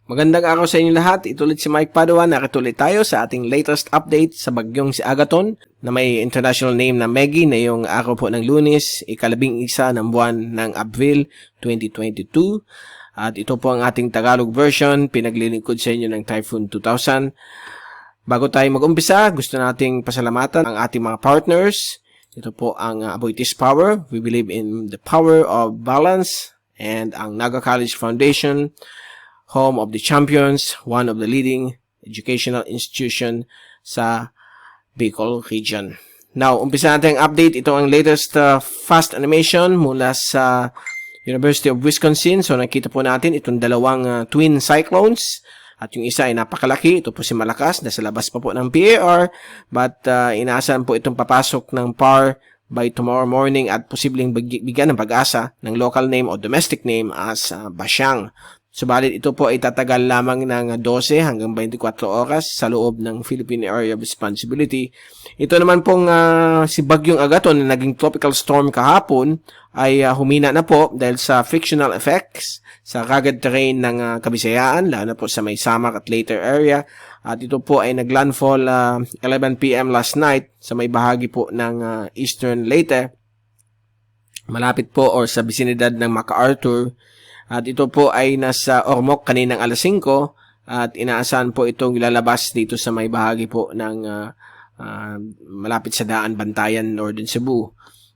Magandang araw sa inyo lahat. Ito ulit si Mike Padua. Nakituloy tayo sa ating latest update sa bagyong si Agaton na may international name na Meggy na yung araw po ng Lunes, ika-11 ng buwan ng Abril 2022. At ito po ang ating Tagalog version, pinaglilingkod sa inyo ng Typhoon 2000. Bago tayo mag-umpisa, gusto nating pasalamatan ang ating mga partners. Ito po ang Aboitiz Power. We believe in the power of balance. And ang Naga College Foundation, Home of the Champions, one of the leading educational institution sa Bicol region. Now, umpisa natin ang update. Ito ang latest fast animation mula sa University of Wisconsin. So, nakita po natin itong dalawang twin cyclones. At yung isa ay napakalaki. Ito po si Malakas. Nasa labas pa po ng PAR. But inaasahan po itong papasok ng PAR by tomorrow morning at posibleng bigyan ng pag-asa ng local name o domestic name as Basyang. Subalit ito po ay tatagal lamang ng 12 hanggang 24 oras sa loob ng Philippine Area of Responsibility. Ito naman pong si Bagyong Agaton na naging tropical storm kahapon ay humina na po dahil sa frictional effects sa rugged terrain ng Kabisayaan, lalo na po sa may Samar at Leyte area. At ito po ay naglandfall 11 p.m. last night sa may bahagi po ng Eastern Leyte, malapit po or sa bisinidad ng MacArthur. At ito po ay nasa Ormoc kaninang alas 5 at inaasahan po itong ilalabas dito sa may bahagi po ng malapit sa Daan, Bantayan, Northern Cebu.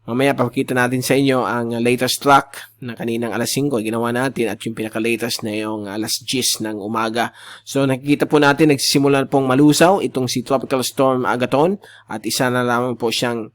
Mamaya pakita natin sa inyo ang latest track na kaninang alas 5 ginawa natin at yung pinaka-latest na yung alas 10 ng umaga. So nakikita po natin nagsisimula pong malusaw itong si Tropical Storm Agaton at isa na lamang po siyang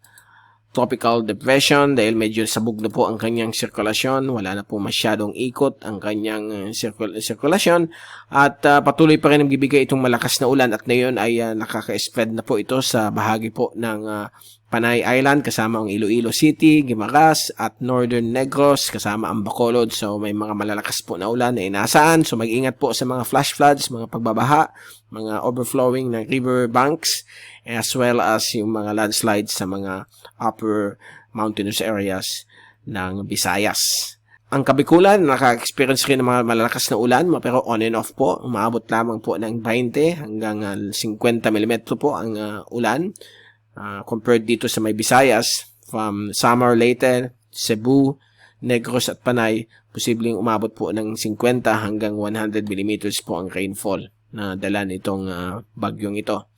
tropical depression dahil medyo sabog na po ang kanyang sirkulasyon. Wala na po masyadong ikot ang kanyang sirkulasyon at patuloy pa rin nagbibigay itong malakas na ulan at ngayon ay nakaka-spread na po ito sa bahagi po ng Panay Island kasama ang Iloilo City, Guimaras at Northern Negros kasama ang Bacolod. So may mga malalakas po na ulan na inaasahan. So mag-ingat po sa mga flash floods, mga pagbabaha, mga overflowing ng river banks, as well as yung mga landslides sa mga upper mountainous areas ng Visayas. Ang Kabikulan, naka-experience rin ng mga malalakas na ulan, pero on and off po. Umaabot lamang po ng 20 hanggang 50 mm po ang ulan. Compared dito sa may Visayas, from Samar, Leyte, Cebu, Negros at Panay, posibleng umabot po ng 50 hanggang 100 mm po ang rainfall na dala nitong bagyong ito.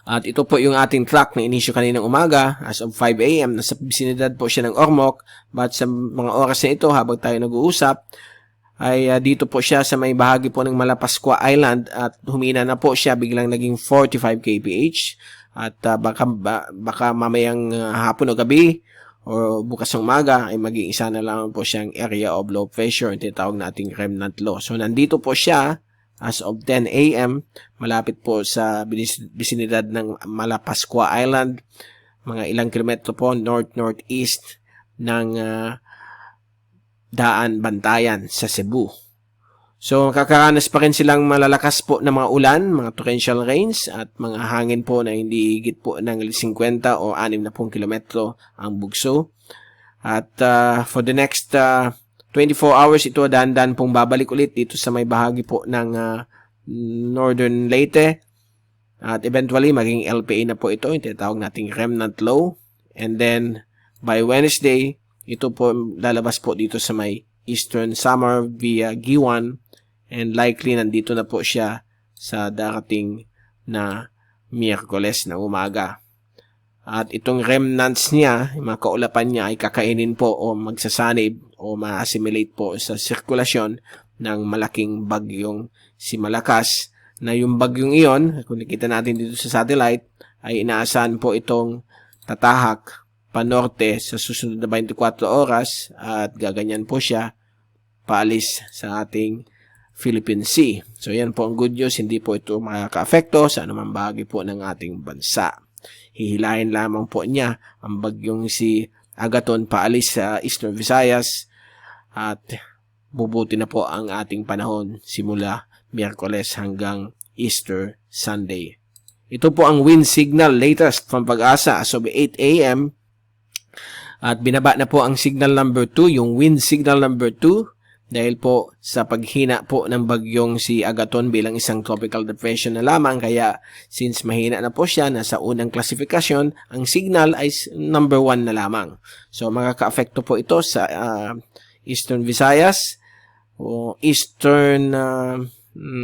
At ito po yung ating track na inisyo kaninang umaga as of 5 a.m. Nasa bisinidad po siya ng Ormoc, but sa mga oras na ito habang tayo nag-uusap ay dito po siya sa may bahagi po ng Malapascua Island at humina na po siya, biglang naging 45 kph. At baka mamayang hapon o gabi o bukas ng umaga ay maging isa na lang po siyang area of low pressure, yung tinatawag nating remnant low. So nandito po siya as of 10 a.m. malapit po sa bisinidad ng Malapascua Island, mga ilang kilometro po north-northeast ng Daan, Bantayan sa Cebu. So, kakaranas pa rin silang malalakas po na mga ulan, mga torrential rains at mga hangin po na hindi higit po ng 50 o 60 kilometro ang bugso. At for the next 24 hours, ito dahan-dahan pong babalik ulit dito sa may bahagi po ng Northern Leyte. At eventually, maging LPA na po ito, yung tinatawag nating remnant low. And then, by Wednesday, ito po lalabas po dito sa may Eastern Samar via Giwan. And likely nandito na po siya sa darating na Miyerkules na umaga. At itong remnants niya, yung mga kaulapan niya ay kakainin po o magsasanib o ma-assimilate po sa sirkulasyon ng malaking bagyong si Malakas. Na yung bagyong iyon, kung nakita natin dito sa satellite, ay inaasahan po itong tatahak panorte sa susunod na 24 oras at gaganyan po siya paalis sa ating Philippine Sea. So yan po ang good news, hindi po ito makaka-apekto sa anumang bahagi po ng ating bansa. Hihilahin lamang po niya ang bagyong si Agaton paalis sa Eastern Visayas at bubuti na po ang ating panahon simula Miyerkules hanggang Easter Sunday. Ito po ang wind signal latest from Pag-asa as of 8 a.m. At binaba na po ang signal number 2, yung wind signal number 2 dahil po sa paghina po ng bagyong si Agaton bilang isang tropical depression na lamang. Kaya since mahina na po siya, nasa unang klasifikasyon, ang signal ay number 1 na lamang. So makaka-apekto po ito sa Eastern Visayas, o Eastern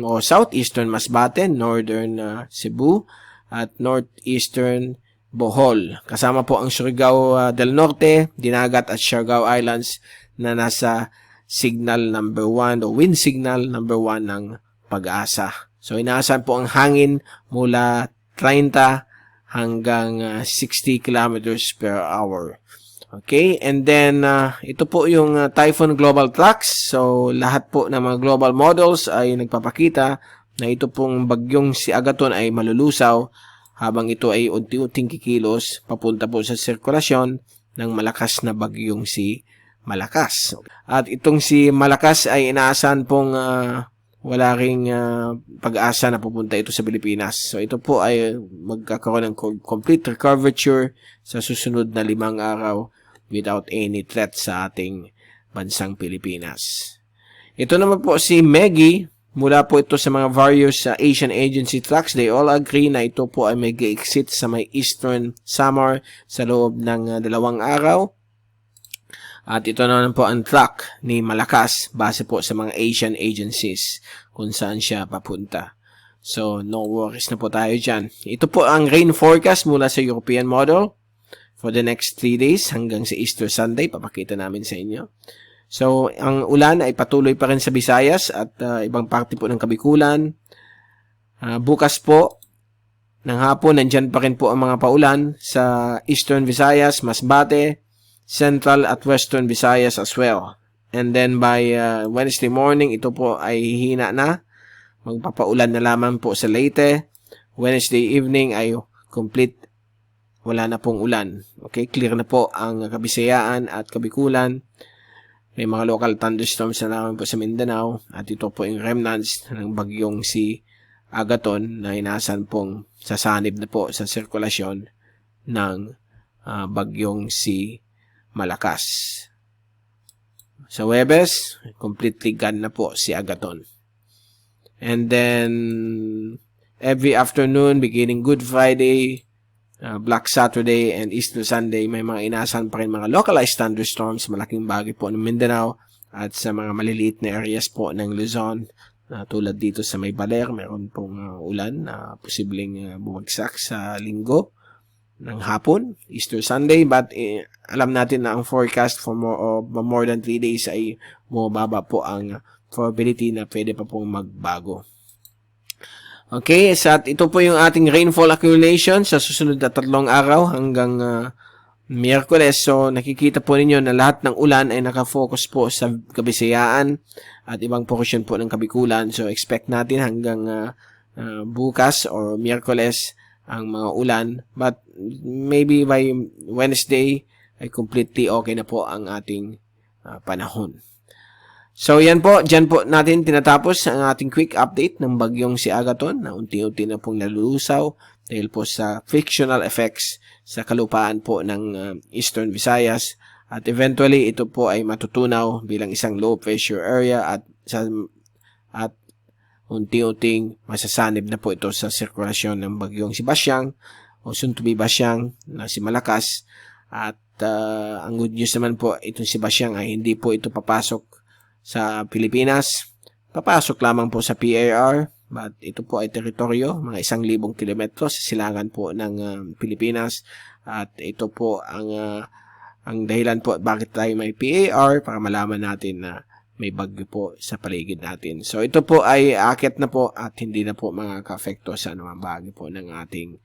o Southeastern Masbate, Northern Cebu, at Northeastern Bohol. Kasama po ang Surigao del Norte, Dinagat at Siargao Islands na nasa signal number 1 o wind signal number 1 ng Pag-asa. So inaasahan po ang hangin mula 30 hanggang 60 kilometers per hour. Okay, and then ito po yung Typhoon Global Tracks. So lahat po ng mga global models ay nagpapakita na ito pong bagyong si Agaton ay malulusaw habang ito ay unti-unting kikilos papunta po sa sirkulasyon ng malakas na bagyong si Malakas. At itong si Malakas ay inaasahan pong wala ring pag-asa na pupunta ito sa Pilipinas. So ito po ay magkakaroon ng complete curvature sa susunod na 5 araw without any threat sa ating bansang Pilipinas. Ito naman po si Meggy. Mula po ito sa mga various Asian agency tracks. They all agree na ito po ay mag-exit sa may Eastern Samar sa loob ng 2 araw. At ito naman po ang track ni Malakas base po sa mga Asian agencies kung saan siya papunta. So, no worries na po tayo dyan. Ito po ang rain forecast mula sa European model for the next 3 days hanggang sa Easter Sunday. Papakita namin sa inyo. So, ang ulan ay patuloy pa rin sa Visayas at ibang parte po ng Kabikulan. Bukas po ng hapon, nandyan pa rin po ang mga paulan sa Eastern Visayas, Masbate, Central at Western Visayas as well. And then by Wednesday morning, ito po ay hihina na. Magpapaulan na lamang po sa Leyte. Wednesday evening ay complete. Wala na pong ulan. Okay, clear na po ang Kabisayaan at Kabikulan. May mga local thunderstorms na naman po sa Mindanao. At ito po yung remnants ng bagyong si Agaton na inaasahan pong sasanib na po sa sirkulasyon ng bagyong si Malakas. Sa Huwebes, completely gone na po si Agaton. And then, every afternoon, beginning Good Friday, Black Saturday, and Easter Sunday, may mga inaasahan pa rin mga localized thunderstorms, malaking bagay po ng Mindanao, at sa mga maliliit na areas po ng Luzon, tulad dito sa may Baler, meron pong ulan na posibleng bumagsak sa linggo ng hapon, Easter Sunday, but alam natin na ang forecast for more than 3 days ay bumababa po ang probability na pwede pa pong magbago. Okay, so ito po yung ating rainfall accumulation sa susunod na 3 araw hanggang Miyerkules. So nakikita po ninyo na lahat ng ulan ay nakafocus po sa Kabisayaan at ibang portion po ng Kabikulan. So expect natin hanggang bukas or Miyerkules ang mga ulan, but maybe by Wednesday ay completely okay na po ang ating panahon. So yan po, dyan po natin tinatapos ang ating quick update ng bagyong si Agaton na unti-unti na pong nalulusaw dahil po sa frictional effects sa kalupaan po ng Eastern Visayas, at eventually ito po ay matutunaw bilang isang low pressure area at unti-unting masasanib na po ito sa sirkulasyon ng bagyong si Basyang o soon to be Basyang na si Malakas. At ang good news naman po, itong si Basyang ay hindi po ito papasok sa Pilipinas. Papasok lamang po sa PAR, but ito po ay teritoryo, mga 1,000 kilometro sa silangan po ng Pilipinas. At ito po ang dahilan po bakit tayo may PAR, para malaman natin na may bagyo po sa paligid natin. So ito po ay aakyat na po at hindi na po makaka-apekto sa anumang bagyo po ng ating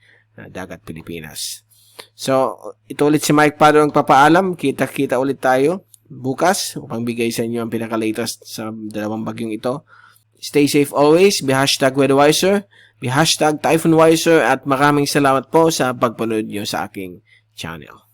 dagat Pilipinas. So ito ulit si Mike Pado ang papaalam. Kita-kita ulit tayo bukas upang bigay sa inyo ang pinaka-latest sa 2 bagyong ito. Stay safe always. Be #WeatherWiser. Be #TyphoonWiser. At maraming salamat po sa pagpanood nyo sa aking channel.